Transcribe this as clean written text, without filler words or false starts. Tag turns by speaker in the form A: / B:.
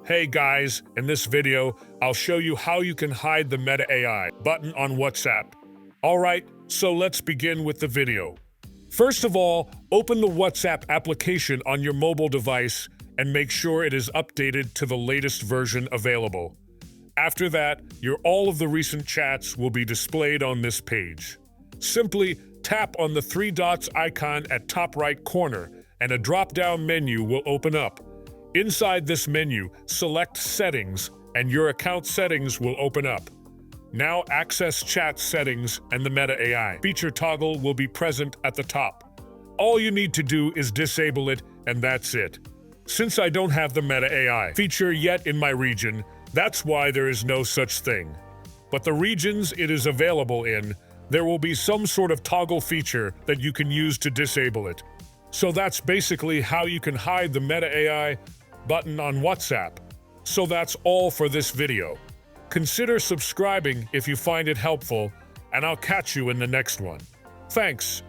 A: Hey guys, in this video, I'll show you how you can hide the Meta AI button on WhatsApp. Alright, so let's begin with the video. First of all, open the WhatsApp application on your mobile device and make sure it is updated to the latest version available. After that, all of the recent chats will be displayed on this page. Simply tap on the three dots icon at top right corner and a drop-down menu will open up. Inside this menu, select Settings and your account settings will open up. Now access chat settings and the Meta AI feature toggle will be present at the top. All you need to do is disable it and that's it. Since I don't have the Meta AI feature yet in my region, that's why there is no such thing. But the regions it is available in, there will be some sort of toggle feature that you can use to disable it. So that's basically how you can hide the Meta AI button on WhatsApp. So that's all for this video. Consider subscribing if you find it helpful, and I'll catch you in the next one. Thanks.